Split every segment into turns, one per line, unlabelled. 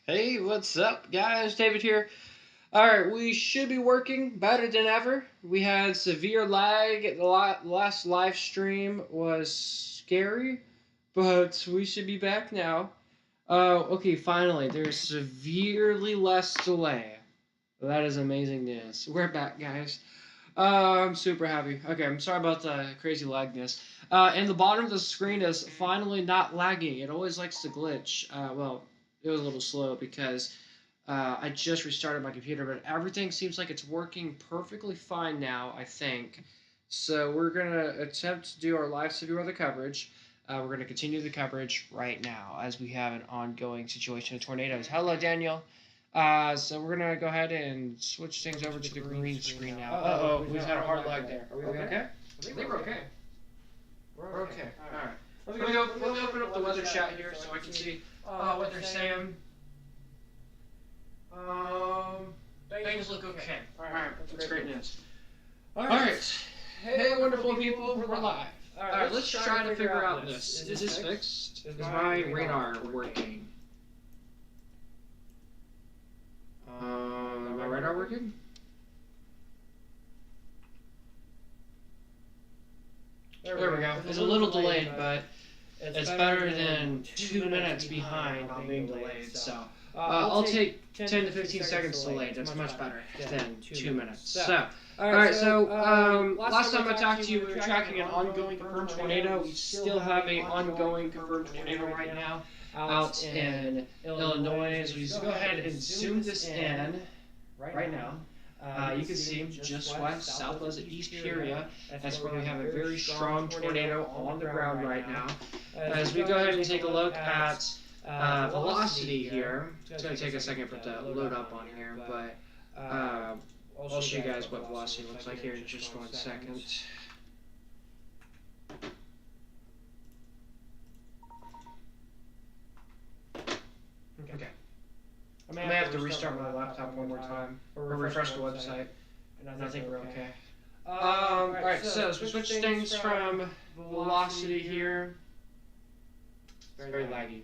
Hey, what's up, guys? David here. Alright, we should be working better than ever. We had severe lag. The last live stream was scary, but we should be back now. Okay, finally, there's severely less delay. That is amazing news. We're back, guys. I'm super happy. Okay, I'm sorry about the crazy lagness. And the bottom of the screen is finally not lagging. It always likes to glitch. Well, it was a little slow because I just restarted my computer, but everything seems like it's working perfectly fine now, I think. So we're going to attempt to do our live severe weather coverage. We're going to continue the coverage right now as we have an ongoing situation of tornadoes. Hello, Daniel. So we're gonna go ahead and switch things over to the green screen now. Uh-oh, we've had a hard lag there. Are we okay? I think we're okay. We're okay. All right. Let me open up the weather chat here so I can see what they're saying. Things look okay. All right, that's great news. All right. Hey, wonderful people, we're live. All right, let's try to figure out this. Is this fixed? Is my radar working? My radar working? There we go. It's a little delayed, but it's better than 2 minutes behind on being delayed. So I'll take 10 to 15 seconds delayed. That's much better than 2 minutes. So, all right. So last time I talked to you, we were tracking an ongoing confirmed tornado. We still have an ongoing confirmed tornado right now out in Illinois. So we just go ahead and zoom this in right now. You can see just west, southwest, and east Peoria. That's where we have a very strong tornado on the ground right now. As we go ahead and take a look at velocity here, it's going to take a second for it to load up on here, but I'll show you guys what velocity looks like here in just 1 second. Okay. I may have to restart my laptop one more time or refresh the website, and I think we're okay. Alright, so as we switch things from velocity here, it's very laggy.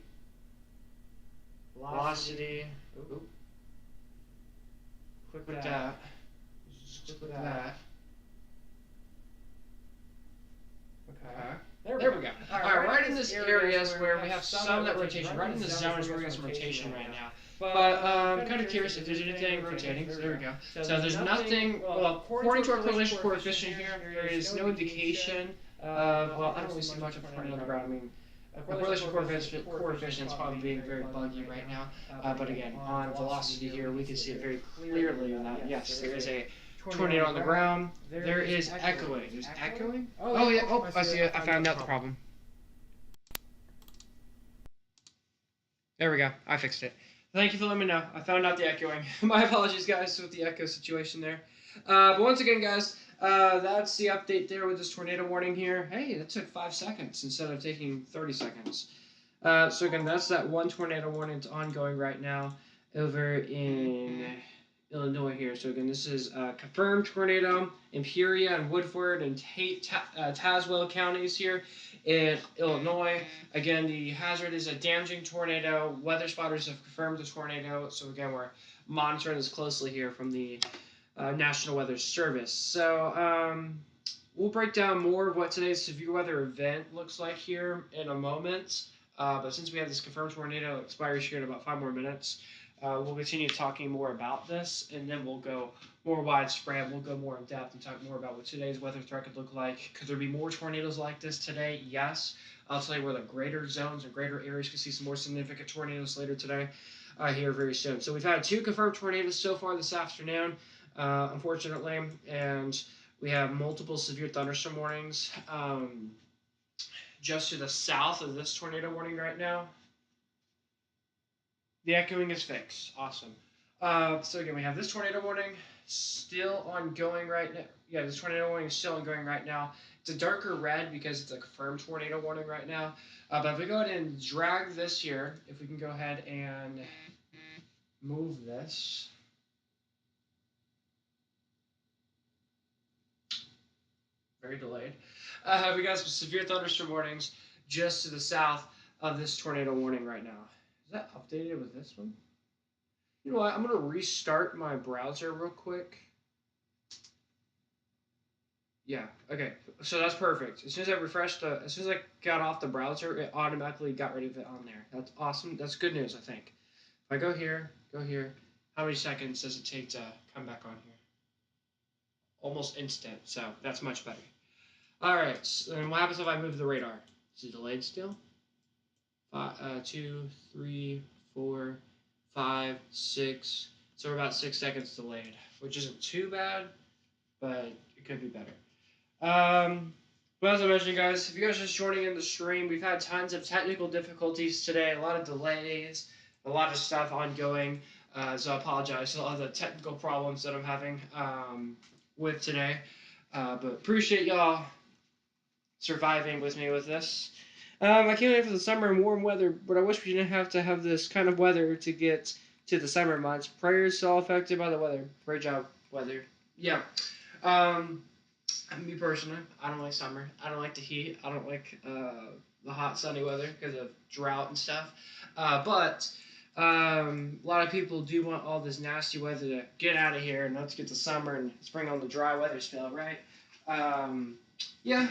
Velocity, click with that, just click that. Okay. There we go. Alright, right in this area is where we have some that rotation. Right in this zone is where we have some rotation right now. But I'm kind of curious if there's anything rotating. So there we go. So there's nothing, well, according to our correlation coefficient here, there is no indication of, well, I don't really see much of a tornado on the ground. I mean, correlation coefficient is probably being very buggy right now. But again, on velocity here, we can see it very clearly that, yes, there is a tornado on the ground. There is echoing. There's echoing? Oh, yeah. Oh, I see it. I found out the problem. There we go. I fixed it. Thank you for letting me know. I found out the echoing. My apologies, guys, with the echo situation there. But once again, guys, that's the update there with this tornado warning here. Hey, that took 5 seconds instead of taking 30 seconds. So again, that's that one tornado warning. It's ongoing right now over in Illinois here. So again, this is a confirmed tornado in Peoria and Woodford and Tazewell counties here in Illinois. Again, the hazard is a damaging tornado. Weather spotters have confirmed the tornado. So again, we're monitoring this closely here from the National Weather Service. So we'll break down more of what today's severe weather event looks like here in a moment. But since we have this confirmed tornado expires here in about 5 more minutes, we'll continue talking more about this, and then we'll go more widespread. We'll go more in depth and talk more about what today's weather threat could look like. Could there be more tornadoes like this today? Yes. I'll tell you where the greater zones and greater areas could see some more significant tornadoes later today, here very soon. So we've had 2 confirmed tornadoes so far this afternoon, unfortunately, and we have multiple severe thunderstorm warnings just to the south of this tornado warning right now. The echoing is fixed. Awesome. So again, we have this tornado warning still ongoing right now. Yeah, this tornado warning is still ongoing right now. It's a darker red because it's a confirmed tornado warning right now. But if we go ahead and drag this here, if we can go ahead and move this. Very delayed. We got some severe thunderstorm warnings just to the south of this tornado warning right now. Is that updated with this one? You know what? I'm gonna restart my browser real quick. Yeah. Okay. So that's perfect. As soon as I refreshed as soon as I got off the browser, it automatically got rid of it on there. That's awesome. That's good news, I think. If I go here, how many seconds does it take to come back on here? Almost instant. So that's much better. All right. So, and what happens if I move the radar? Is it delayed still? 2, 3, 4, 5, 6. So we're about 6 seconds delayed, which isn't too bad, but it could be better. But as I mentioned, guys, if you guys are just joining in the stream, we've had tons of technical difficulties today, a lot of delays, a lot of stuff ongoing. So I apologize for all the technical problems that I'm having with today. But appreciate y'all surviving with me with this. I can't wait for the summer and warm weather, but I wish we didn't have to have this kind of weather to get to the summer months. Prayers all affected by the weather. Great job, weather. Yeah. Um, Me personally, I don't like summer. I don't like the heat. I don't like the hot sunny weather because of drought and stuff. But a lot of people do want all this nasty weather to get out of here and let's get to summer and spring on the dry weather spell, right? Yeah,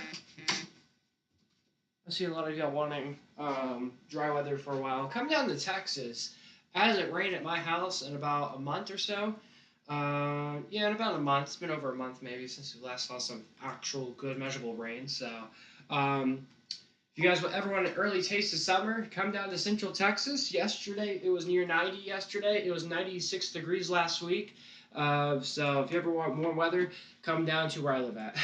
I see a lot of y'all wanting dry weather for a while. Come down to Texas. As it rained at my house in about a month or so. Yeah, in about a month. It's been over a month maybe since we last saw some actual good measurable rain. So, if you guys ever want an early taste of summer, come down to Central Texas. Yesterday it was near 90. Yesterday it was 96 degrees last week. So if you ever want warm weather, come down to where I live at.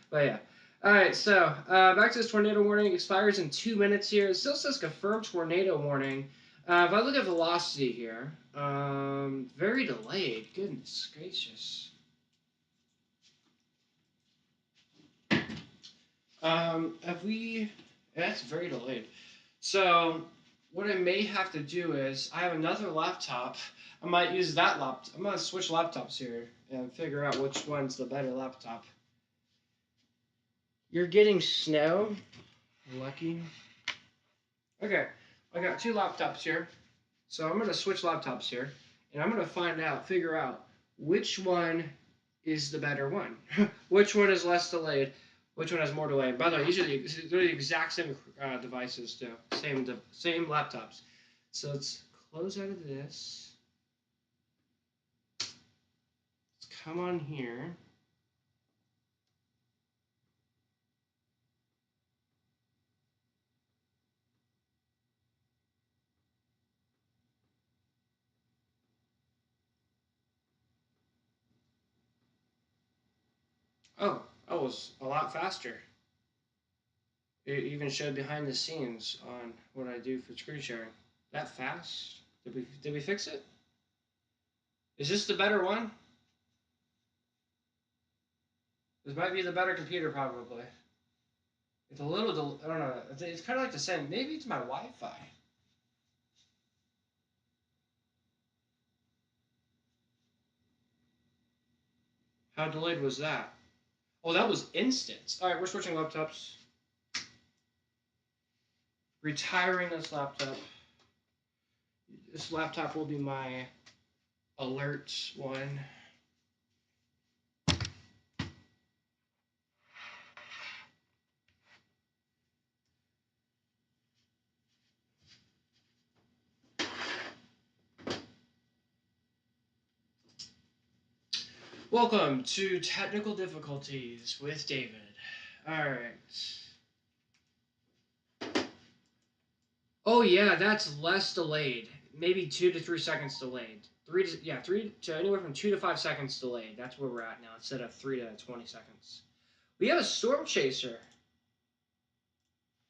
But yeah. All right, so back to this tornado warning. Expires in 2 minutes here. It still says confirmed tornado warning. If I look at velocity here, very delayed. Goodness gracious. Have we? That's very delayed. So, what I may have to do is, I have another laptop. I might use that laptop. I'm gonna switch laptops here and figure out which one's the better laptop. You're getting snow? Lucky. Okay, I got two laptops here. So I'm gonna switch laptops here, and I'm gonna figure out which one is the better one. Which one is less delayed? Which one has more delay? By the way, usually they're the exact same devices too, same laptops. So let's close out of this. Let's come on here. Oh, that was a lot faster. It even showed behind the scenes on what I do for screen sharing. That fast? Did we fix it? Is this the better one? This might be the better computer, probably. It's a little, I don't know. It's kind of like the same. Maybe it's my Wi-Fi. How delayed was that? Oh, that was instant. All right, we're switching laptops. Retiring this laptop. This laptop will be my alert one. Welcome to Technical Difficulties with David. All right. Oh yeah, that's less delayed. Maybe 2 to 3 seconds delayed. 3 to anywhere from 2 to 5 seconds delayed. That's where we're at now instead of 3 to 20 seconds. We have a storm chaser.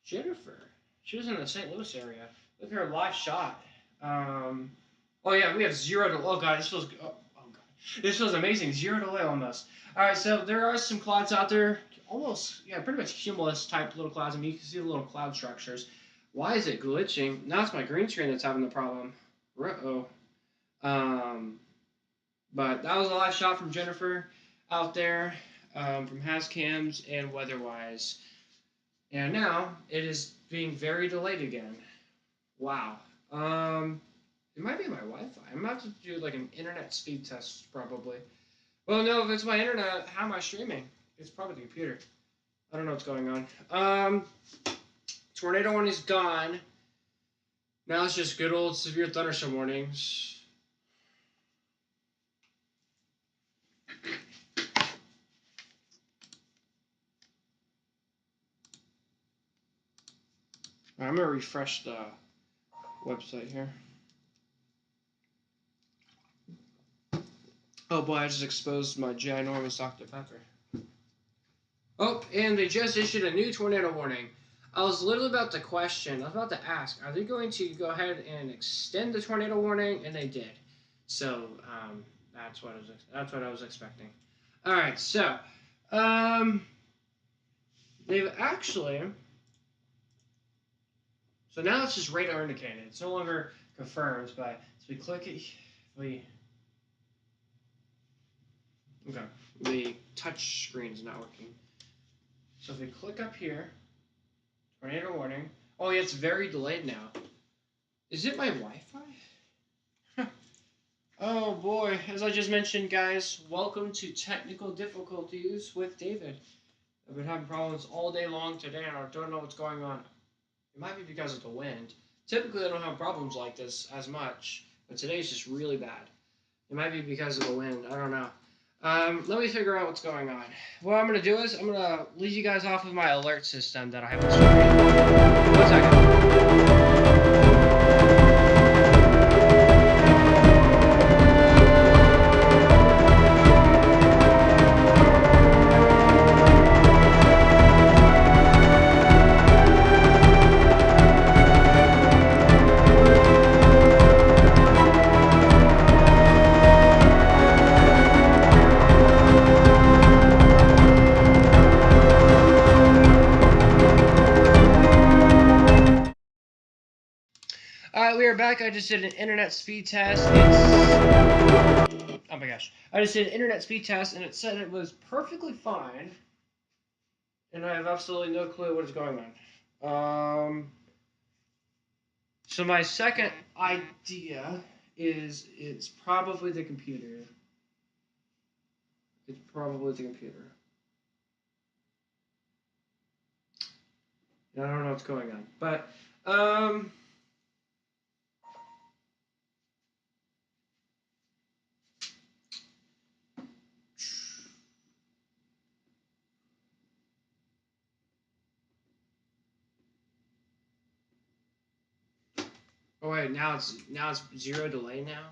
Jennifer. She was in the St. Louis area. Look at her live shot. Oh yeah, we have zero delay. Oh god, this feels. Oh god, this feels amazing. Zero delay almost. All right, so there are some clouds out there. Almost, yeah, pretty much cumulus type little clouds. I mean, you can see the little cloud structures. Why is it glitching? Now it's my green screen that's having the problem. Uh-oh. Um, but that was a live shot from Jennifer out there from Hascams and Weatherwise. And now it is being very delayed again. Wow. It might be my Wi-Fi. I'm about to do like an internet speed test probably. Well, no, if it's my internet, how am I streaming? It's probably the computer. I don't know what's going on. Tornado warning's gone. Now it's just good old severe thunderstorm warnings. I'm gonna refresh the website here. Oh boy, I just exposed my ginormous Dr. Pepper. Oh, and they just issued a new tornado warning. I was literally about to question, I was about to ask, are they going to go ahead and extend the tornado warning? And they did. So, that's what I was expecting. All right, so, they've actually. So now it's just radar indicated. It's no longer confirmed, but as we click it, okay, the touch screen is not working. So if we click up here, tornado warning. Oh yeah, it's very delayed now. Is it my Wi-Fi? Oh boy, as I just mentioned, guys, welcome to technical difficulties with David. I've been having problems all day long today, and I don't know what's going on. It might be because of the wind. Typically, I don't have problems like this as much, but today's just really bad. It might be because of the wind. I don't know. Let me figure out what's going on. What I'm going to do is I'm going to lead you guys off with my alert system that I have installed. 1 second. Alright, we are back. I just did an internet speed test. Oh my gosh. I just did an internet speed test and it said it was perfectly fine. And I have absolutely no clue what is going on. So my second idea is it's probably the computer. It's probably the computer. I don't know what's going on. But, oh wait, now it's zero delay now.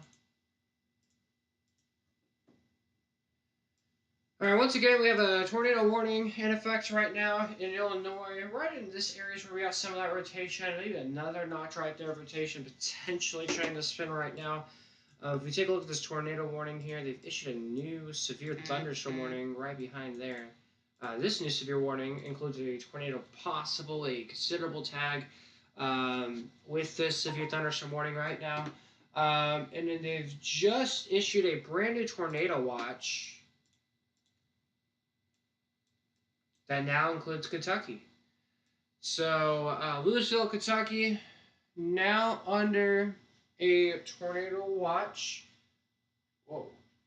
All right, once again, we have a tornado warning in effect right now in Illinois. Right in this area is where we got some of that rotation, maybe another notch right there of rotation, potentially trying to spin right now. If we take a look at this tornado warning here, they've issued a new severe thunderstorm warning right behind there. This new severe warning includes a tornado possible, a considerable tag with this severe thunderstorm warning right now. And then they've just issued a brand new tornado watch that now includes Kentucky. So, Louisville, Kentucky, now under a tornado watch. Whoa.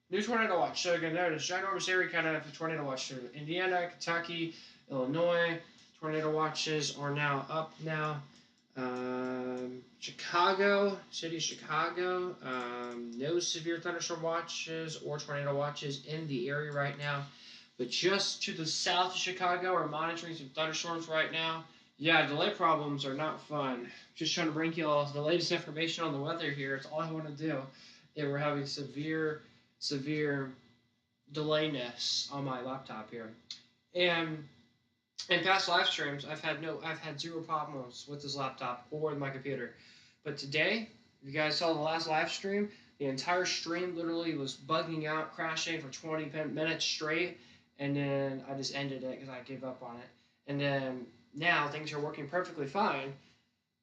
New tornado watch. So again, there's ginormous area kind of a tornado watch through Indiana, Kentucky, Illinois. Tornado watches are now up now. Chicago, city of Chicago, no severe thunderstorm watches or tornado watches in the area right now. But just to the south of Chicago, we're monitoring some thunderstorms right now. Yeah, delay problems are not fun. Just trying to bring you all the latest information on the weather here. It's all I want to do. And we're having severe delayness on my laptop here. And in past live streams, I've had zero problems with this laptop or with my computer. But today, if you guys saw the last live stream, the entire stream literally was bugging out, crashing for 20 minutes straight. And then I just ended it because I gave up on it. And then now things are working perfectly fine.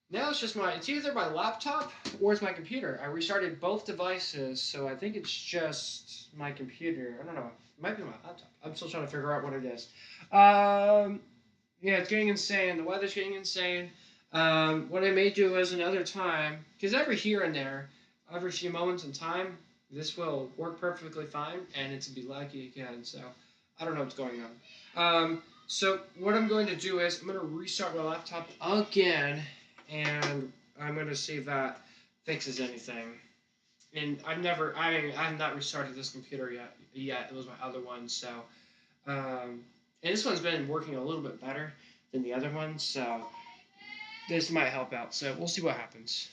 Now it's either my laptop or it's my computer. I restarted both devices, so I think it's just my computer. I don't know. It might be my laptop. I'm still trying to figure out what it is. Yeah, it's getting insane. The weather's getting insane. What I may do is another time, because every here and there, every few moments in time, this will work perfectly fine, and it's be laggy again. So I don't know what's going on. So what I'm going to do is I'm going to restart my laptop again, and I'm going to see if that fixes anything. And I've not restarted this computer yet. It was my other one, so and this one's been working a little bit better than the other one, so this might help out. So we'll see what happens.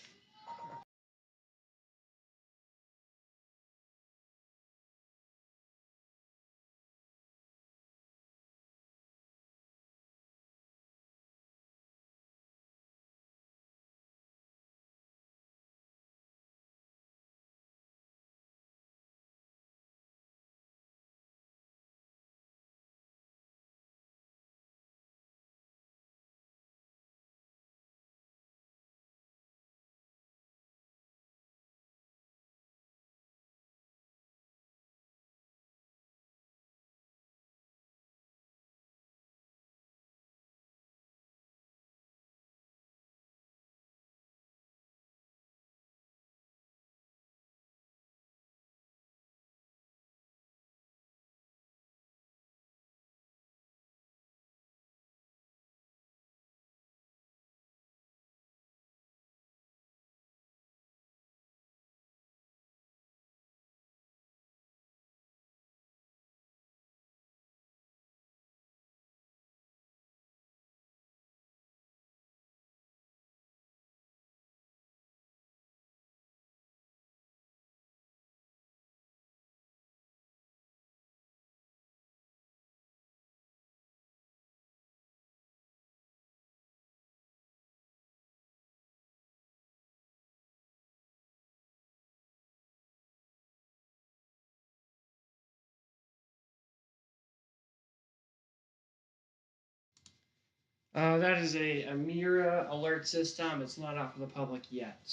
That is a Mira alert system. It's not out for the public yet.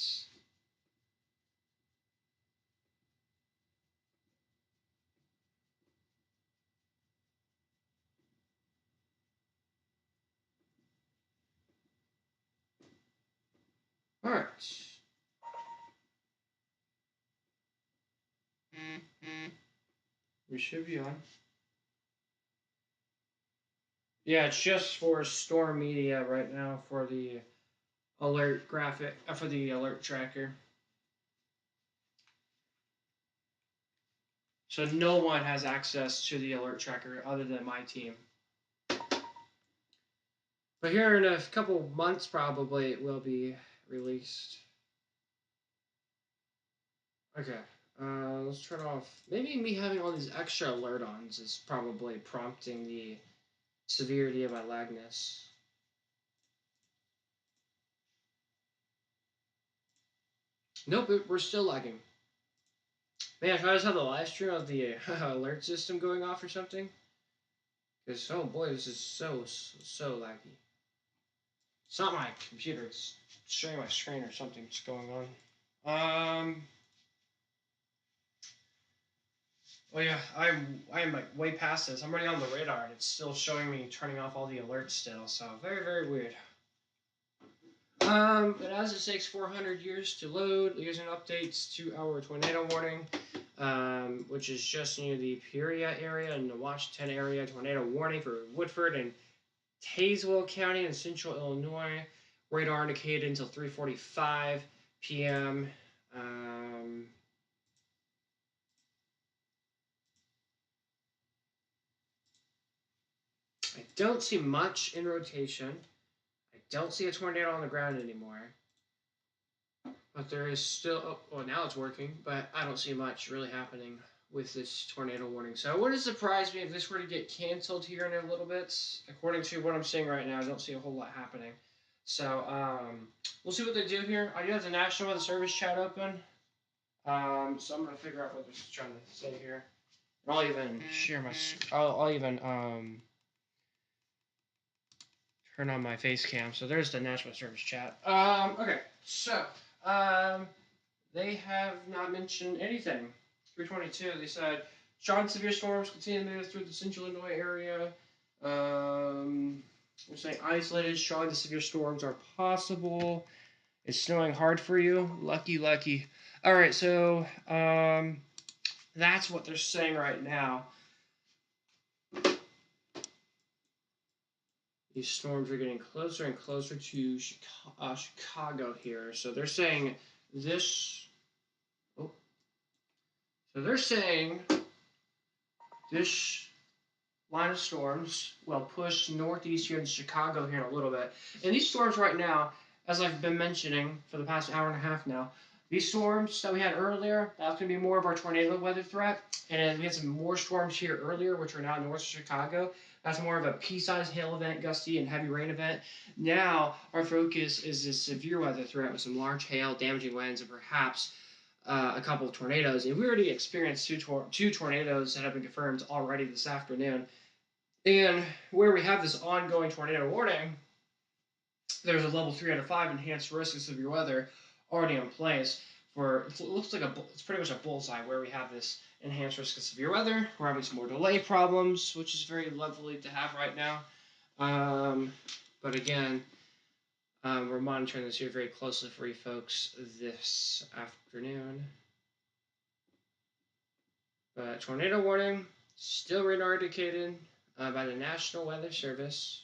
All right. We should be on. Yeah, it's just for Storm Media right now for the alert graphic for the alert tracker. So no one has access to the alert tracker other than my team. But here in a couple months, probably it will be released. Okay, let's turn off. Maybe me having all these extra alert ons is probably prompting the severity of my lagness. Nope, we're still lagging. Man, if I just have the live stream of the alert system going off or something, because oh boy, this is so laggy. It's not my computer; it's showing my screen or something's going on. Oh yeah, I'm like way past this. I'm already on the radar, and it's still showing me turning off all the alerts still. So very weird. But as it takes 400 years to load, here's an updates to our tornado warning, which is just near the Peoria area and the Washington area. Tornado warning for Woodford and Tazewell County in central Illinois. Radar indicated until 3:45 p.m. I don't see much in rotation. I don't see a tornado on the ground anymore. But there is still, oh, well, now it's working, but I don't see much really happening with this tornado warning. So it wouldn't surprise me if this were to get canceled here in a little bit. According to what I'm seeing right now, I don't see a whole lot happening. So we'll see what they do here. I do have the National Weather Service chat open. So I'm going to figure out what they're trying to say here. I'll even share my, I'll even turn on my face cam. So there's the National Service chat. Okay, so they have not mentioned anything. 322, they said strong severe storms continue to move through the central Illinois area. We're saying isolated strong to severe storms are possible. It's snowing hard for you. Lucky, lucky. All right, so that's what they're saying right now. These storms are getting closer and closer to Chicago here. So they're saying this. Oh, so they're saying this line of storms will push northeast here in Chicago here in a little bit. And these storms right now, as I've been mentioning for the past hour and a half now, these storms that we had earlier, that's going to be more of our tornado weather threat. And we had some more storms here earlier, which are now north of Chicago. That's more of a pea-sized hail event, gusty and heavy rain event. Now our focus is this severe weather threat with some large hail, damaging winds, and perhaps a couple of tornadoes. And we already experienced two tornadoes that have been confirmed already this afternoon. And where we have this ongoing tornado warning, there's a level 3 out of 5 enhanced risk of severe weather already in place. It looks like it's pretty much a bullseye where we have this enhanced risk of severe weather. We're having some more delay problems, which is very lovely to have right now. But again, we're monitoring this here very closely for you folks this afternoon. But tornado warning, still radar indicated by the National Weather Service.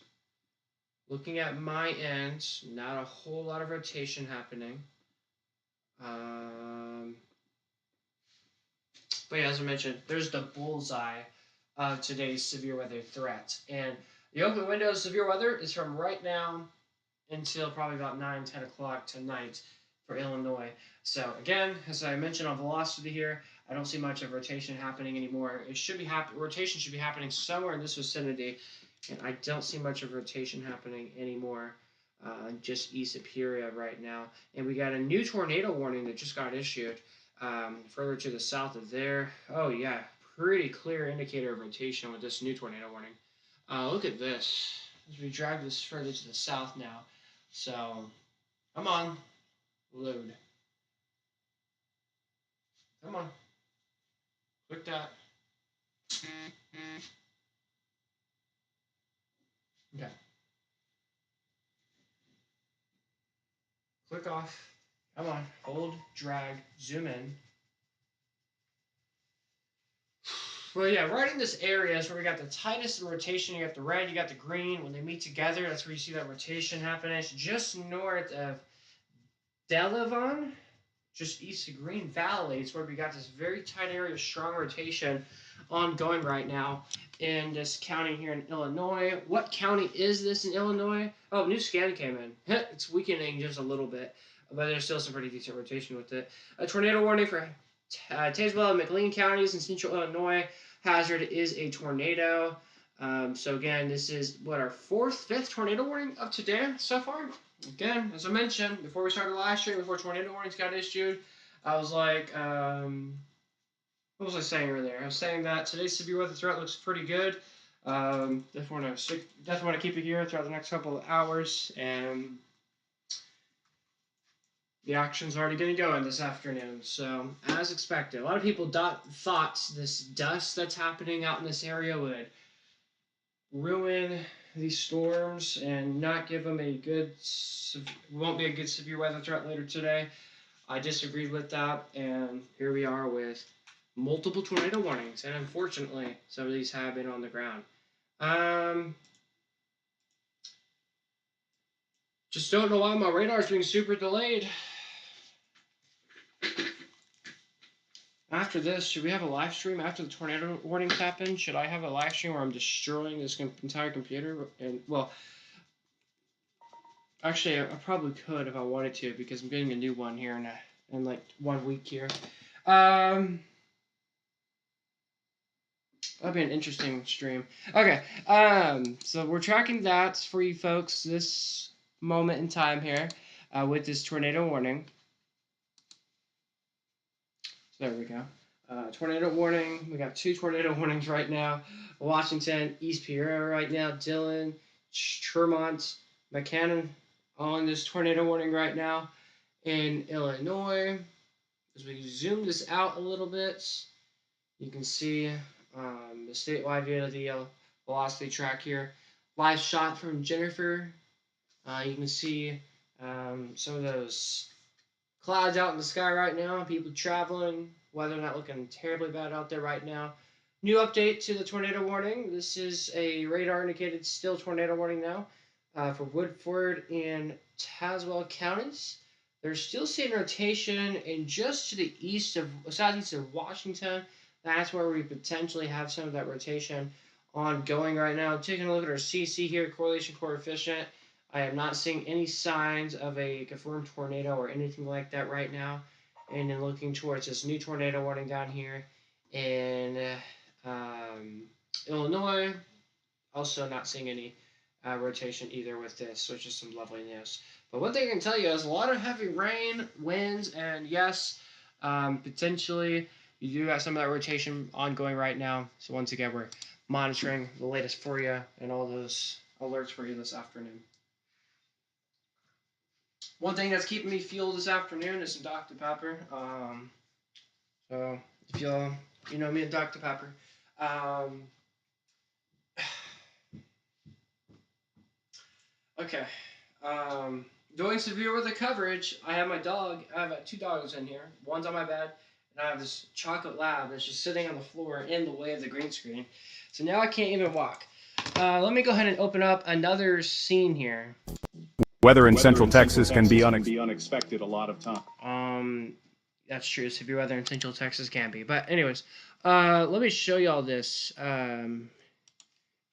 Looking at my end, not a whole lot of rotation happening. But yeah, as I mentioned, there's the bullseye of today's severe weather threat. And the open window of severe weather is from right now until probably about 9, 10 o'clock tonight for Illinois. So again, as I mentioned on velocity here, I don't see much of rotation happening anymore. Rotation should be happening somewhere in this vicinity, and I don't see much of rotation happening anymore. Just east of Peoria right now. And we got a new tornado warning that just got issued further to the south of there. Oh yeah, pretty clear indicator of rotation with this new tornado warning. Look at this. As we drag this further to the south now. So, come on, load. Come on. Click that. Okay. Click off. Come on. Hold, drag, zoom in. Well, yeah, right in this area is where we got the tightest rotation. You got the red, you got the green. When they meet together, that's where you see that rotation happening. It's just north of Delavan, just east of Green Valley. It's where we got this very tight area of strong rotation ongoing right now in this county here in Illinois. What county is this in Illinois? Oh, new scan came in. It's weakening just a little bit, but there's still some pretty decent rotation with it. A tornado warning for Tazewell and McLean counties in central Illinois. Hazard is a tornado. So again, this is our fifth tornado warning of today so far. Again, as I mentioned before we started live stream, before tornado warnings got issued, I was like, what was I saying earlier? I was saying that today's severe weather threat looks pretty good. Definitely want to keep it here throughout the next couple of hours, and the action's already getting going this afternoon. So, as expected, a lot of people thought this dust that's happening out in this area would ruin these storms and not give them won't be a good severe weather threat later today. I disagreed with that, and here we are with multiple tornado warnings, and unfortunately, some of these have been on the ground. Just don't know why my radar is being super delayed. After this, should we have a live stream after the tornado warnings happen? Should I have a live stream where I'm destroying this entire computer? And well, actually, I probably could if I wanted to, because I'm getting a new one here in like 1 week here. That'd be an interesting stream. Okay, so we're tracking that for you folks this moment in time here with this tornado warning. So there we go. Tornado warning. We got 2 tornado warnings right now. Washington, East Peoria right now. Dillon, Tremont, McCannon on this tornado warning right now. In Illinois, as we zoom this out a little bit, you can see the statewide view of the velocity track here. Live shot from Jennifer. You can see Some of those clouds out in the sky right now, people traveling, weather not looking terribly bad out there right now. New update to the tornado warning. This is a radar indicated still tornado warning now for Woodford and Tazewell counties. They're still seeing rotation in just to the east of southeast of Washington. That's where we potentially have some of that rotation ongoing right now. Taking a look at our CC here, correlation coefficient. I am not seeing any signs of a confirmed tornado or anything like that right now. And then looking towards this new tornado warning down here in Illinois, also not seeing any rotation either with this, which is some lovely news. But one thing I can tell you is a lot of heavy rain, winds, and yes, potentially you do got some of that rotation ongoing right now. So once again, we're monitoring the latest for you and all those alerts for you this afternoon. One thing that's keeping me fueled this afternoon is some Dr. Pepper. So if you know me and Dr. Pepper. Okay. Doing severe weather coverage. I have my dog. I have two dogs in here. One's on my bed, and I have this chocolate lab that's just sitting on the floor in the way of the green screen. So now I can't even walk. Let me go ahead and open up another scene here.
Weather in Central Texas can be unexpected a lot of time.
That's true. Severe weather in Central Texas can be. But anyways, let me show you all this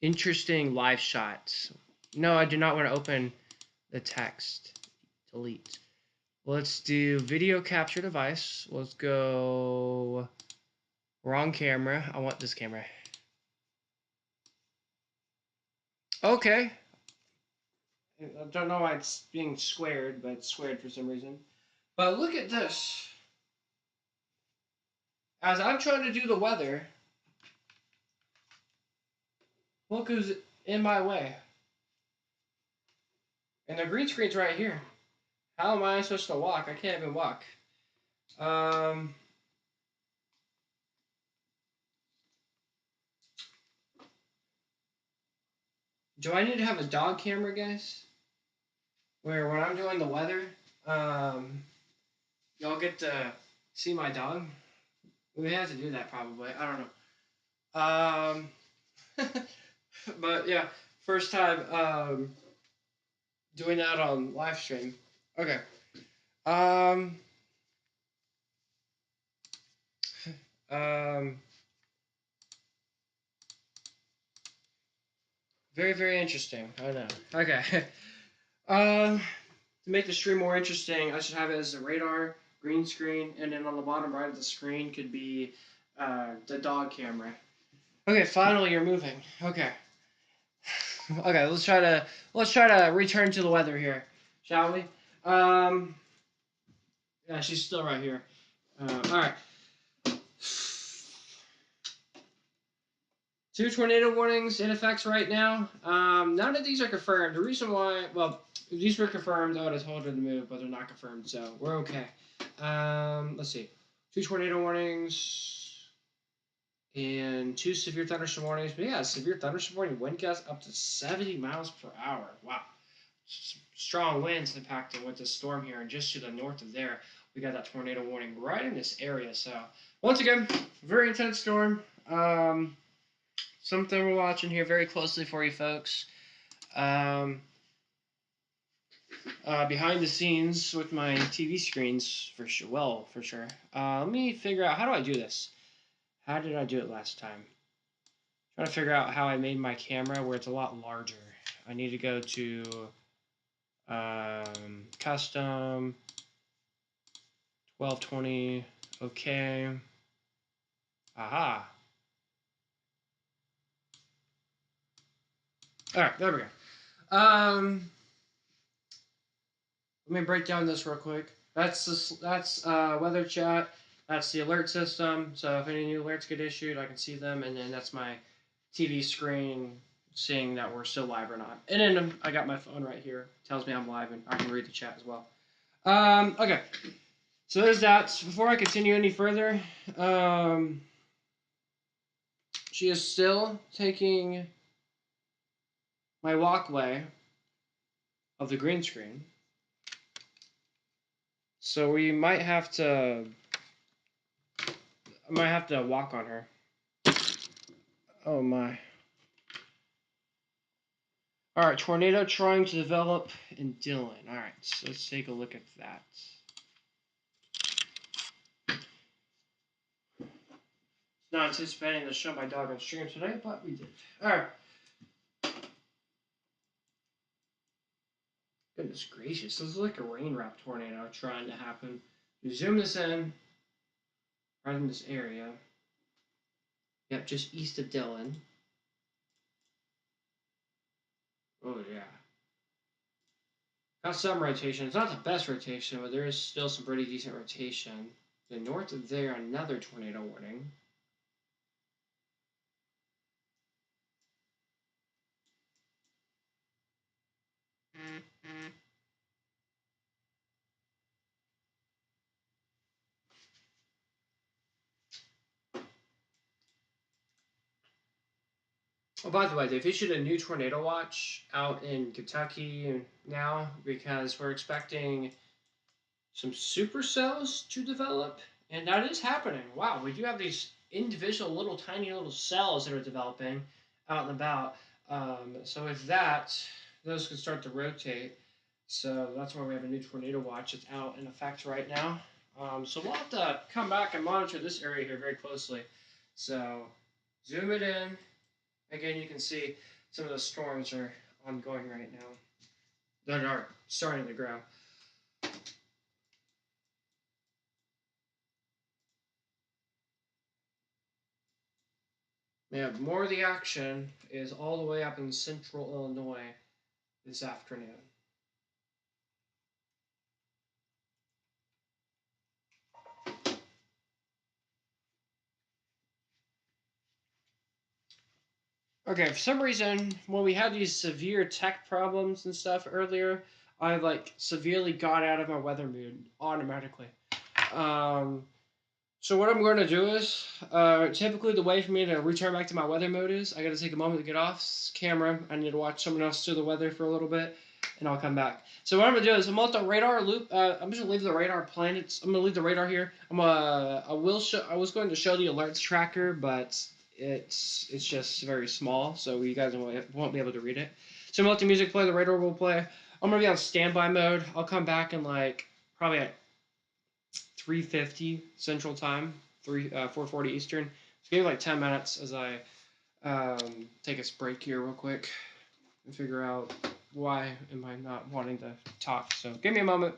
interesting live shot. No, I do not want to open the text. Delete. Let's do video capture device. Let's go wrong camera. I want this camera. Okay. I don't know why it's being squared, but it's squared for some reason. But look at this. As I'm trying to do the weather, look who's in my way. And the green screen's right here. How am I supposed to walk? I can't even walk. Do I need to have a dog camera, guys? Where when I'm doing the weather, y'all get to see my dog? We have to do that probably. I don't know. But yeah, first time doing that on live stream. Okay. Very, very interesting. I know. Okay. To make the stream more interesting, I should have it as a radar, green screen, and then on the bottom right of the screen could be the dog camera. Okay, finally you're moving. Okay. Okay, let's try to return to the weather here, shall we? Yeah, she's still right here. All right. Two tornado warnings in effect right now. None of these are confirmed. The reason why, well, if these were confirmed, I would have told her to move, but they're not confirmed, so we're okay. Let's see. Two tornado warnings and two severe thunderstorm warnings. But yeah, severe thunderstorm warning, wind gusts up to 70 miles per hour. Wow. Strong winds impacting with this storm here, and just to the north of there, we got that tornado warning right in this area. So, once again, very intense storm. Something we're watching here very closely for you folks. Behind the scenes with my TV screens for sure. Well, for sure. Let me figure out, how do I do this? How did I do it last time? Trying to figure out how I made my camera where it's a lot larger. I need to go to custom 1220. Okay. Aha. All right, there we go. Let me break down this real quick. That's weather chat. That's the alert system. So if any new alerts get issued, I can see them, and then that's my TV screen seeing that we're still live or not. And then I got my phone right here. It tells me I'm live, and I can read the chat as well. Okay. So there's that. So before I continue any further, she is still taking my walkway of the green screen. So we might have to. I might have to walk on her. Oh my. Alright, tornado trying to develop in Dillon. Alright, so let's take a look at that. Not anticipating to show my dog on stream today, but we did. Alright. Goodness gracious, this is like a rain wrap tornado trying to happen. You zoom this in, right in this area. Yep, just east of Dillon. Oh yeah. Got some rotation. It's not the best rotation, but there is still some pretty decent rotation. The north of there, another tornado warning. Oh, by the way, they've issued a new tornado watch out in Kentucky now because we're expecting some supercells to develop, and that is happening. Wow, we do have these individual little tiny little cells that are developing out and about. So with that, those can start to rotate. So that's why we have a new tornado watch that's out in effect right now. So we'll have to come back and monitor this area here very closely. So zoom it in. Again, you can see some of the storms are ongoing right now that are starting to grow. Yeah, more of the action is all the way up in central Illinois this afternoon. Okay, for some reason, when we had these severe tech problems and stuff earlier, I like severely got out of my weather mood automatically. So what I'm going to do is, typically the way for me to return back to my weather mode is I got to take a moment to get off camera. I need to watch someone else do the weather for a little bit, and I'll come back. So what I'm gonna do is I'm gonna let the radar loop. I'm just gonna leave the radar planets. I'm gonna leave the radar here. I will show. I was going to show the alerts tracker, but it's just very small, so you guys won't be able to read it. So I'm gonna let the music play. The radar will play. I'm gonna be on standby mode. I'll come back in like probably at 3:50 Central Time, 4:40 Eastern. So give me like 10 minutes as I take a break here real quick and figure out why am I not wanting to talk. So give me a moment.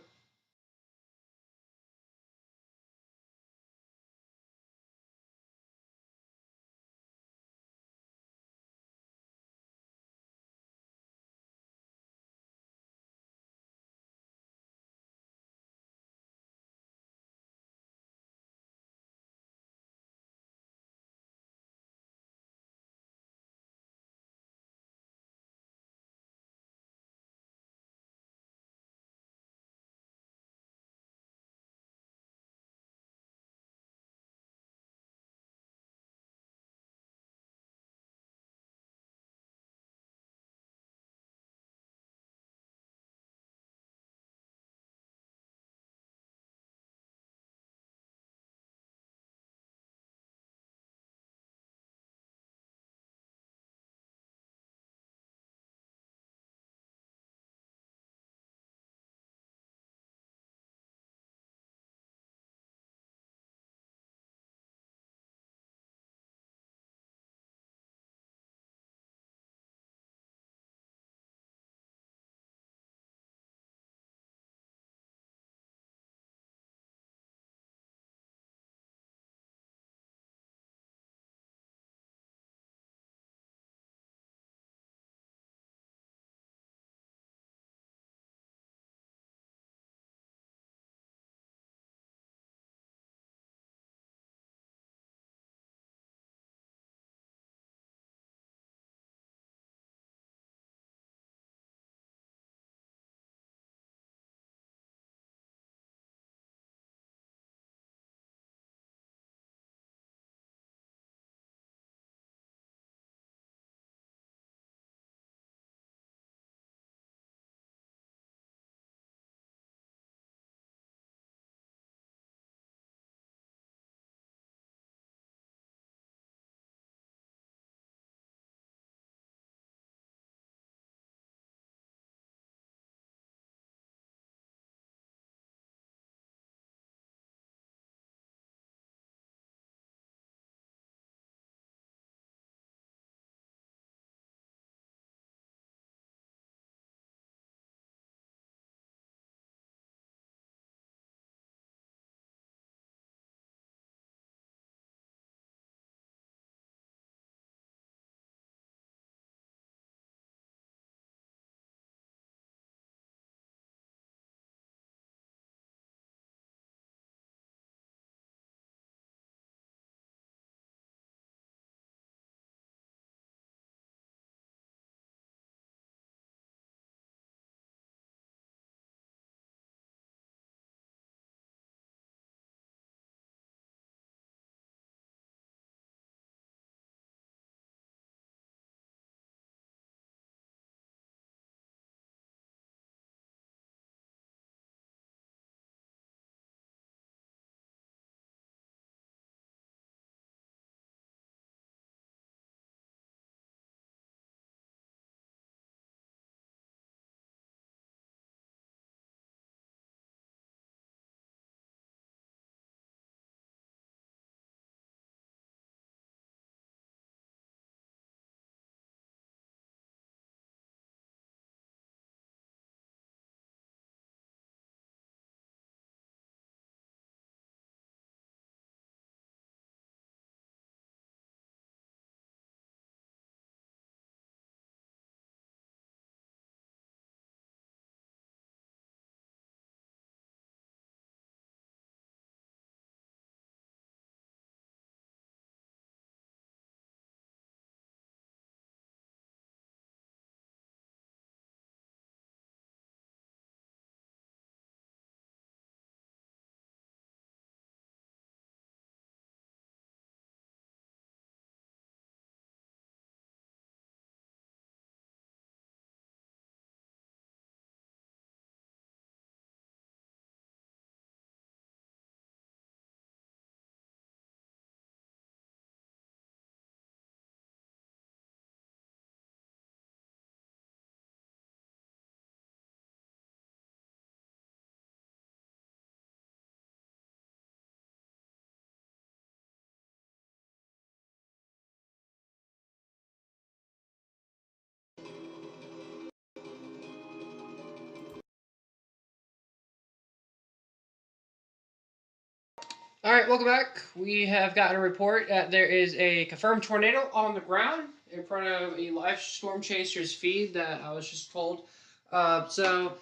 All right, welcome back. We have gotten a report that there is a confirmed tornado on the ground in front of a live storm chasers feed that I was just told. We also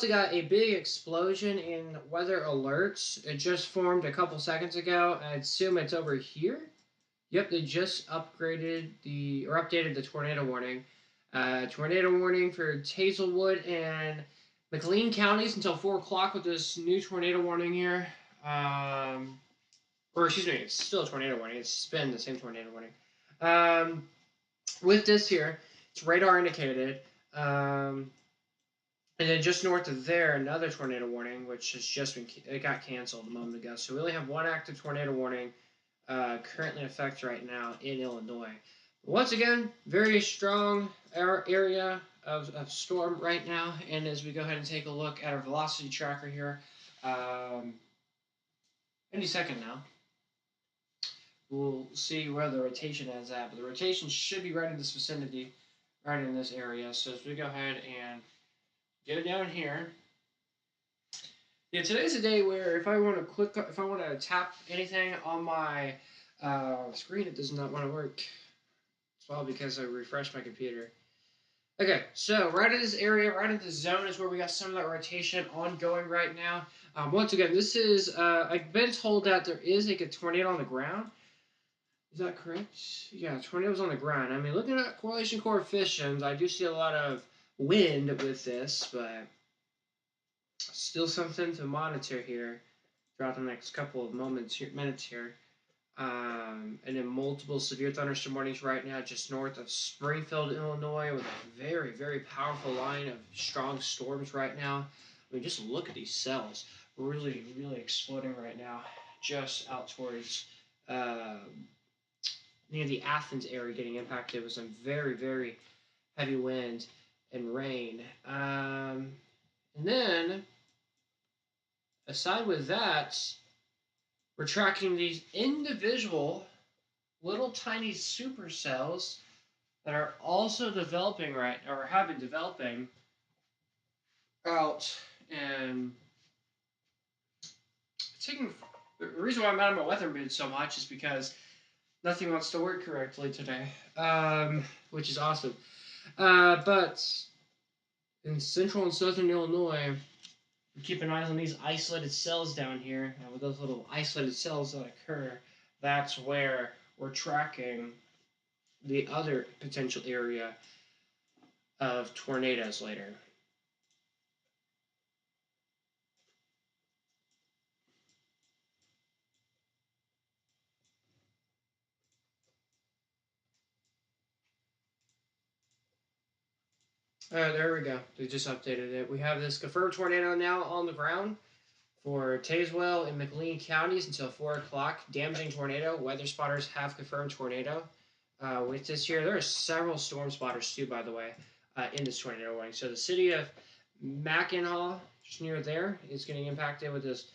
got a big explosion in weather alerts. It just formed a couple seconds ago. I assume it's over here. Yep, they just updated the tornado warning. Tornado warning for Hazelwood and McLean counties until 4 o'clock with this new tornado warning here. Or excuse me, it's still a tornado warning. It's been the same tornado warning. Um, with this here, it's radar indicated. And then just north of there, another tornado warning, which has just been it got canceled a moment ago. So we only have one active tornado warning currently in effect right now in Illinois. Once again, very strong area of storm right now. And as we go ahead and take a look at our velocity tracker here, any second now, we'll see where the rotation is at. But the rotation should be right in this vicinity, right in this area. So as we go ahead and get it down here. Yeah, today's a day where if I want to tap anything on my screen, it does not want to work. It's probably because I refreshed my computer. Okay, so right in this area, right in this zone is where we got some of that rotation ongoing right now. Once again, this is, I've been told that there is like a tornado on the ground. Is that correct? Yeah, tornadoes on the ground. I mean, looking at correlation coefficients, I do see a lot of wind with this, but still something to monitor here throughout the next couple of minutes here. And then multiple severe thunderstorm warnings right now just north of Springfield, Illinois, with a very, very powerful line of strong storms right now. I mean, just look at these cells. Really, really exploding right now, just out towards near the Athens area getting impacted with some very, very heavy wind and rain. And then, aside with that, we're tracking these individual little tiny supercells that are also developing or have been developing out and taking. The reason why I'm out of my weather mood so much is because nothing wants to work correctly today, which is awesome. But in central and southern Illinois, we keep an eye on these isolated cells down here. And with those little isolated cells that occur, that's where we're tracking the other potential area of tornadoes later. There we go. They just updated it. We have this confirmed tornado now on the ground for Tazewell and McLean counties until 4 o'clock. Damaging tornado. Weather spotters have confirmed tornado. With this year, there are several storm spotters too, by the way, in this tornado warning. So the city of Mackinac, just near there, is getting impacted with this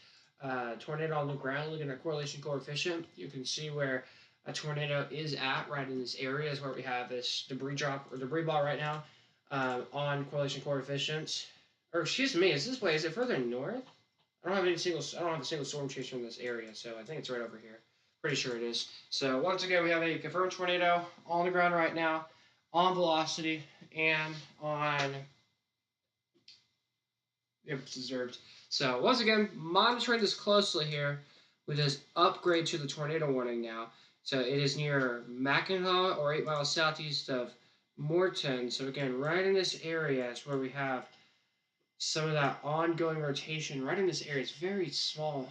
tornado on the ground. Looking at correlation coefficient, you can see where a tornado is at right in this area is where we have this debris ball right now on correlation coefficients. Or excuse me, is it further north? I don't have a single storm chaser in this area, so I think it's right over here. Pretty sure it is. So once again, we have a confirmed tornado on the ground right now, on velocity and on. Yep, it's observed. So once again, monitoring this closely here with this upgrade to the tornado warning now. So it is near Mackinac or 8 miles southeast of Morton. So again, right in this area is where we have some of that ongoing rotation. Right in this area, it's very small.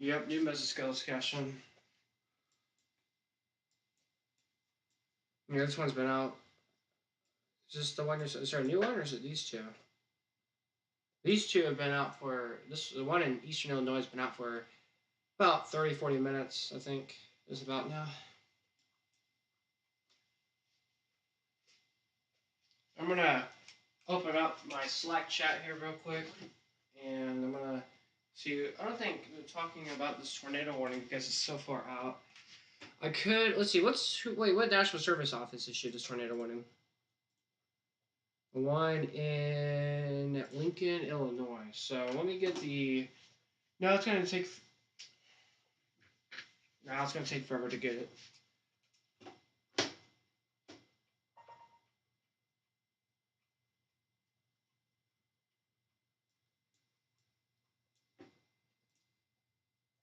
Yep, new Mesoscale. Yeah, this one's been out. Is this the one? Is there a new one, or is it these two? These two have been out for the one in Eastern Illinois has been out for about 30, 40 minutes, I think, is about now. gonna open up my Slack chat here real quick, and I'm gonna see. I don't think they're talking about this tornado warning because it's so far out. I could let's see. What National Service Office issued this tornado warning? One in Lincoln, Illinois. So let me get the. No, it's gonna take. No, it's gonna take forever to get it.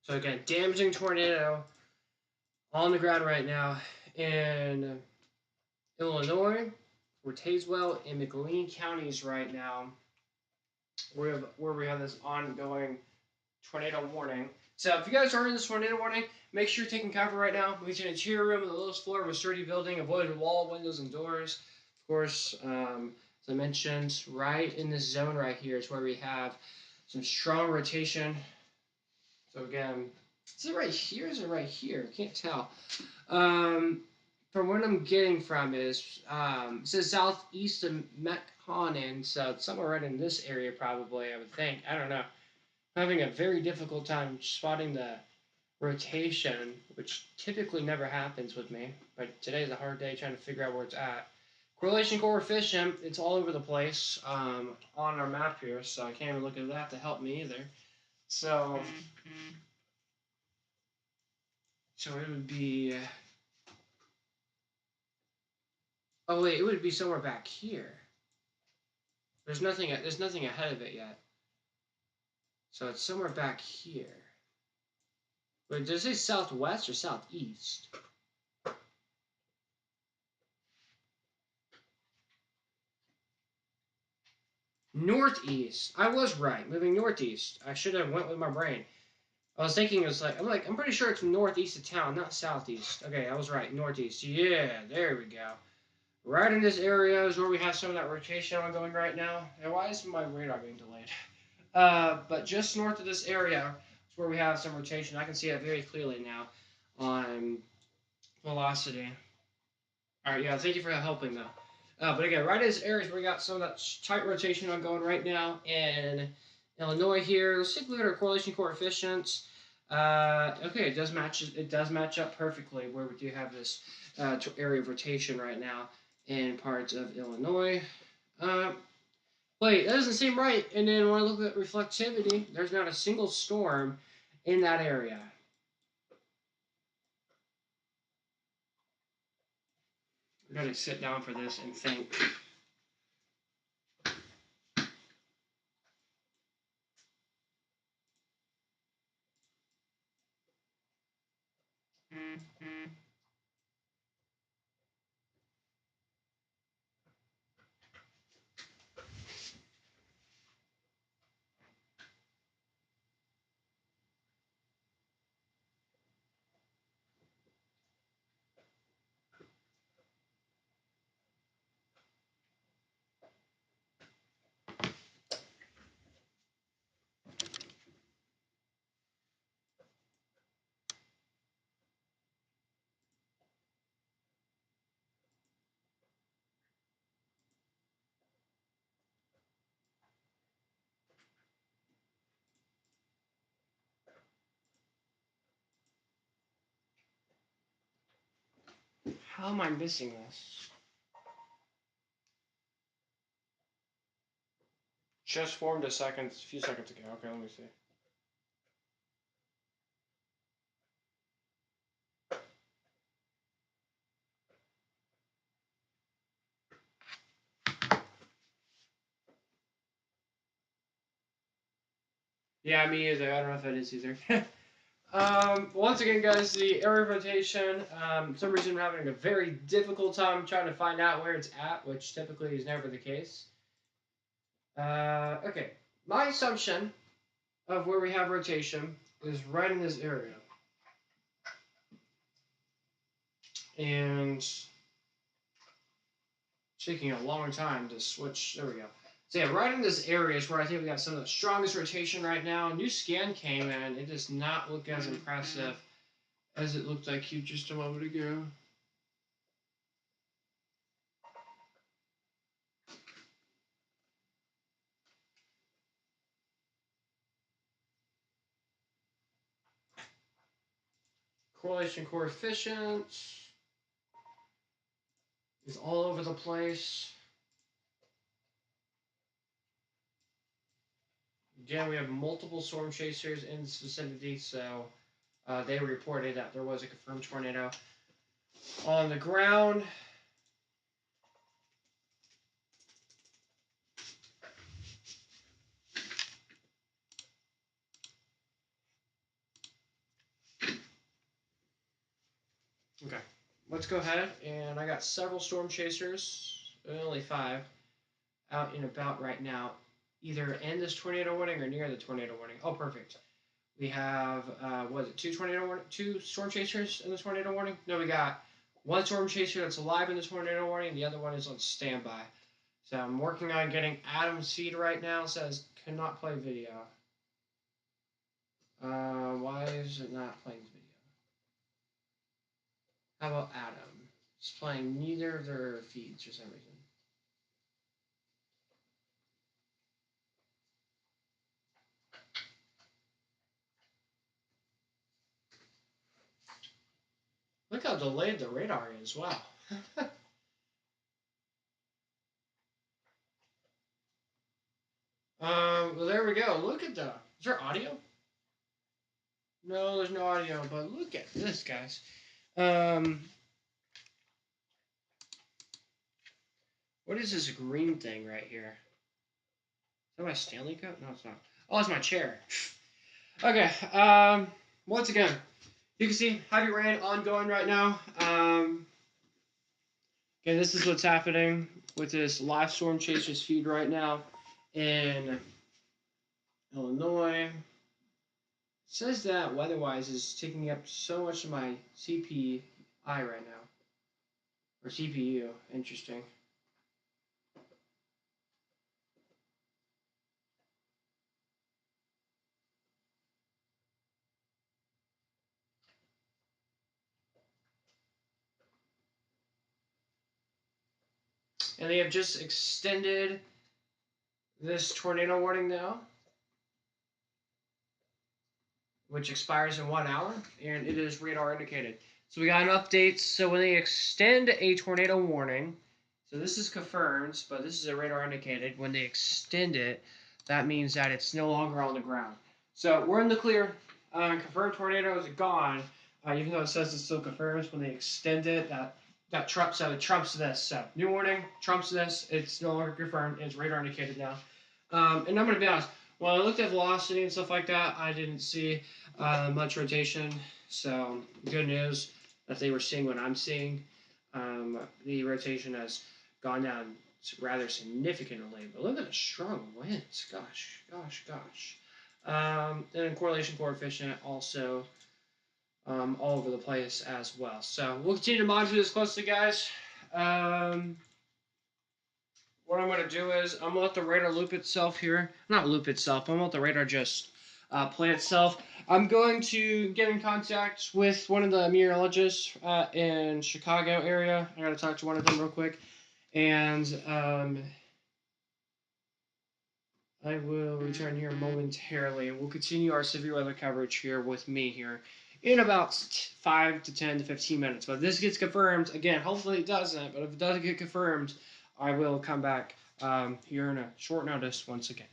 So again, damaging tornado on the ground right now in Illinois, where Tazewell and McLean counties right now, where we have this ongoing tornado warning. So if you guys are in this tornado warning, make sure you're taking cover right now. Move to an interior room on the lowest floor of a sturdy building. Avoid wall, windows, and doors. Of course, as I mentioned, right in this zone right here is where we have some strong rotation. So again, is it right here? Is it right here? I can't tell. From what I'm getting from is it says southeast of Mekhonen, so it's somewhere right in this area probably, I would think. I don't know. I'm having a very difficult time spotting the rotation, which typically never happens with me, but today's a hard day trying to figure out where it's at. Correlation coefficient, it's all over the place on our map here, so I can't even look at that to help me either. So it would be. Oh wait, it would be somewhere back here. There's nothing ahead of it yet. So it's somewhere back here. Wait, does it say southwest or southeast? Northeast. I was right. Moving northeast. I should have went with my brain. I was thinking it was I'm pretty sure it's northeast of town, not southeast. Okay, I was right. Northeast. Yeah, there we go. Right in this area is where we have some of that rotation ongoing right now. And why is my radar being delayed? But just north of this area is where we have some rotation. I can see it very clearly now on velocity. All right, yeah, thank you for helping though. But again, right in this area is where we got some of that tight rotation ongoing right now in Illinois here. Let's take a look at our correlation coefficients. Okay, it does match up perfectly where we do have this area of rotation right now in parts of Illinois. Wait, that doesn't seem right. And then when I look at reflectivity, there's not a single storm in that area. I gotta sit down for this and think. How am I missing this? Just formed a few seconds ago. Okay, let me see. Yeah, me either. I don't know if that is either. Once again, guys, the area of rotation, for some reason we're having a very difficult time trying to find out where it's at, which typically is never the case. Okay, my assumption of where we have rotation is right in this area. And it's taking a long time to switch. There we go. So yeah, right in this area is where I think we got some of the strongest rotation right now. New scan came in. It does not look as impressive as it looked like just a moment ago. correlation coefficient is all over the place. Again, we have multiple storm chasers in this vicinity, so they reported that there was a confirmed tornado on the ground. Okay, let's go ahead, and I got several storm chasers, only 5, out and about right now, either in this tornado warning or near the tornado warning. Oh, perfect. We have, what is it, 2 storm chasers in the tornado warning? No, we got 1 storm chaser that's alive in the tornado warning, and the other one is on standby. So I'm working on getting Adam's feed right now. It says cannot play video. Why is it not playing video? How about Adam? It's playing neither of their feeds for some reason. Look how delayed the radar is. Wow. Well, there we go. Look at the. Is there audio? No, there's no audio. But look at this, guys. What is this green thing right here? Is that my Stanley Cup? No, it's not. Oh, it's my chair. Okay. Once again, you can see heavy rain ongoing right now. Okay, this is what's happening with this live storm chasers feed right now in Illinois. It says that weather-wise is taking up so much of my CPI right now, or CPU. Interesting. And they have just extended this tornado warning now, which expires in 1 hour, and it is radar indicated. So we got an update. So when they extend a tornado warning, so this is confirmed, but this is a radar indicated. When they extend it, that means that it's no longer on the ground. So we're in the clear. Confirmed tornado is gone, even though it says it's still confirmed. When they extend it, that trumps this. So new warning trumps this. It's no longer confirmed. It's radar indicated now. And I'm going to be honest. When I looked at velocity and stuff like that, I didn't see much rotation. So good news that they were seeing what I'm seeing. The rotation has gone down rather significantly. But look at the strong winds. Gosh. And correlation coefficient also all over the place as well. So we'll continue to monitor this closely, guys. What I'm going to do is I'm going to let the radar loop itself here. Not loop itself. I'm going to let the radar just play itself. I'm going to get in contact with one of the meteorologists in Chicago area. I got to talk to one of them real quick. And I will return here momentarily. We'll continue our severe weather coverage here with me here in about 5 to 10 to 15 minutes. But if this gets confirmed, again, hopefully it doesn't, but if it doesn't get confirmed, I will come back here in a short notice once again.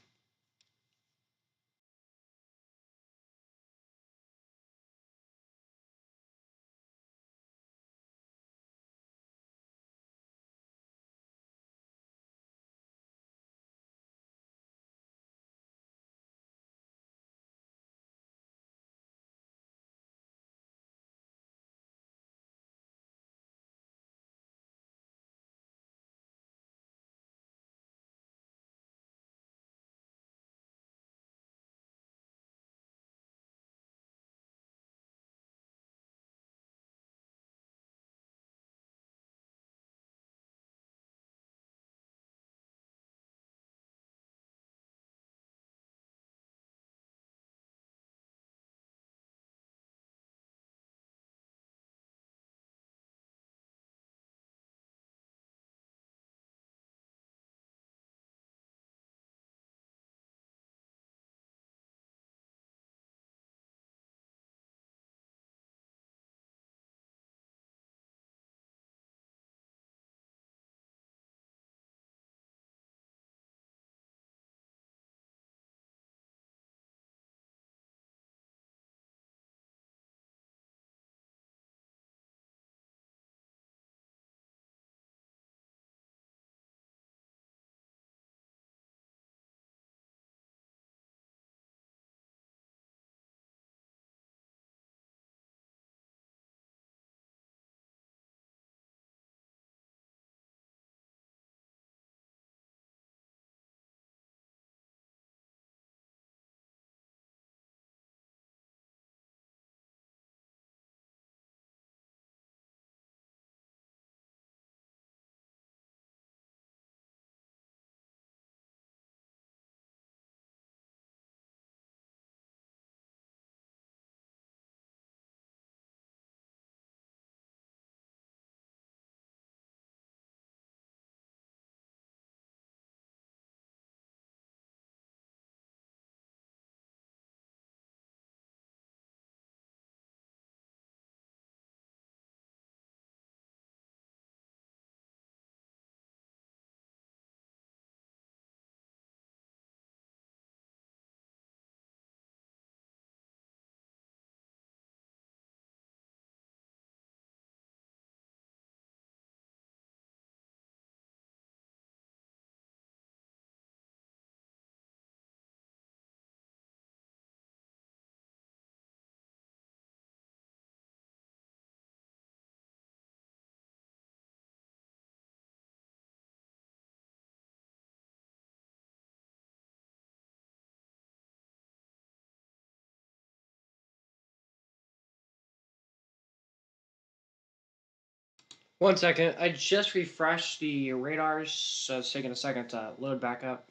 One second. I just refreshed the radars, so it's taking a second to load back up.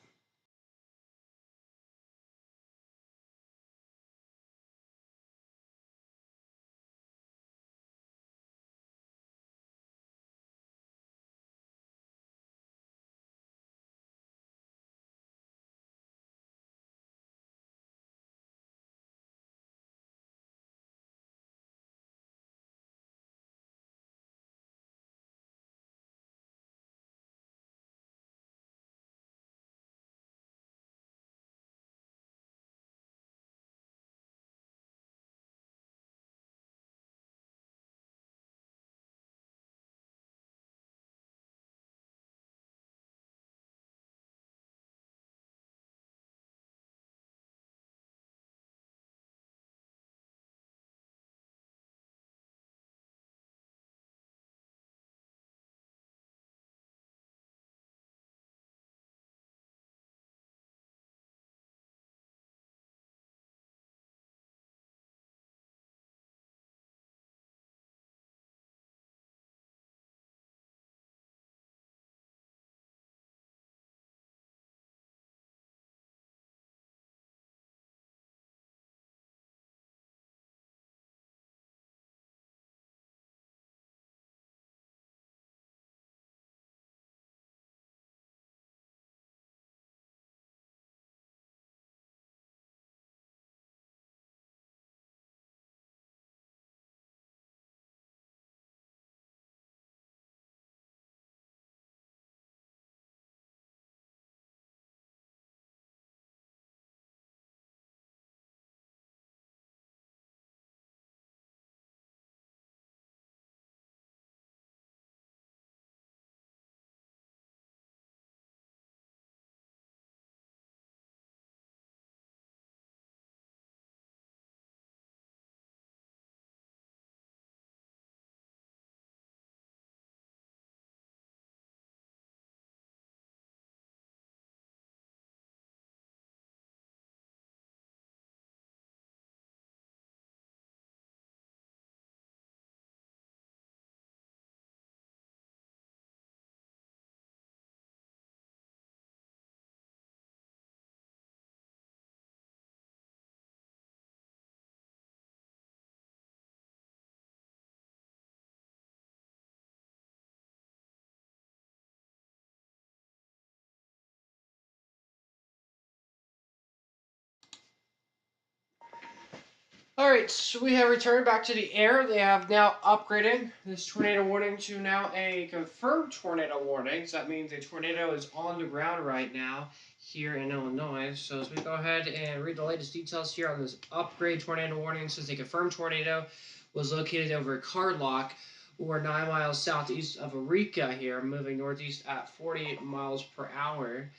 Alright, so we have returned back to the air. They have now upgraded this tornado warning to now a confirmed tornado warning. So that means a tornado is on the ground right now here in Illinois. So as we go ahead and read the latest details here on this upgrade tornado warning, it says a confirmed tornado was located over Cardlock, or 9 miles southeast of Eureka here, moving northeast at 48 miles per hour.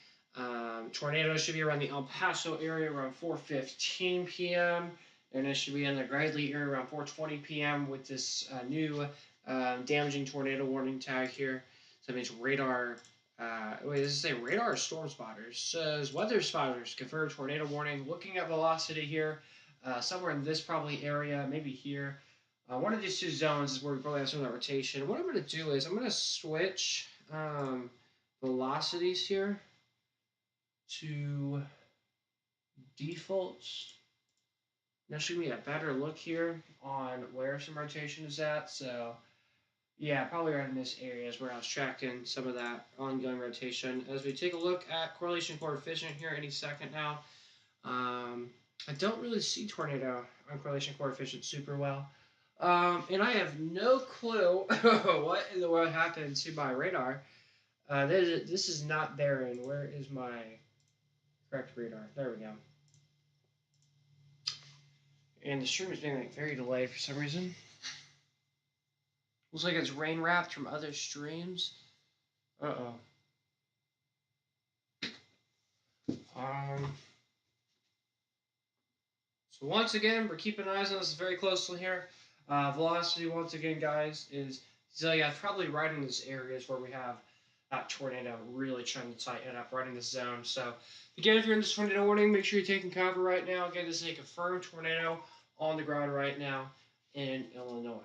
Tornado should be around the El Paso area around 4:15 p.m. and it should be in the Gridley area around 4:20 p.m. with this new damaging tornado warning tag here. So that means radar. Wait, does it say radar or storm spotters? Says weather spotters confirm tornado warning. Looking at velocity here, somewhere in this probably area, maybe here. One of these two zones is where we probably have some of that rotation. What I'm going to do is I'm going to switch velocities here to defaults. That should be a better look here on where some rotation is at. So, yeah, probably right in this area is where I was tracking some of that ongoing rotation. As we take a look at correlation coefficient here any second now, I don't really see tornado on correlation coefficient super well. And I have no clue what in the world happened to my radar. This is not bearing. Where is my correct radar? There we go. And the stream is being like very delayed for some reason. Looks like it's rain wrapped from other streams. Uh-oh. So once again, we're keeping eyes on this very closely here. Velocity, once again, guys, is so yeah, probably right in this area is where we have that tornado really trying to tighten up right in this zone. So again, if you're in this tornado warning, make sure you're taking cover right now. Again, this is a confirmed tornado on the ground right now in Illinois.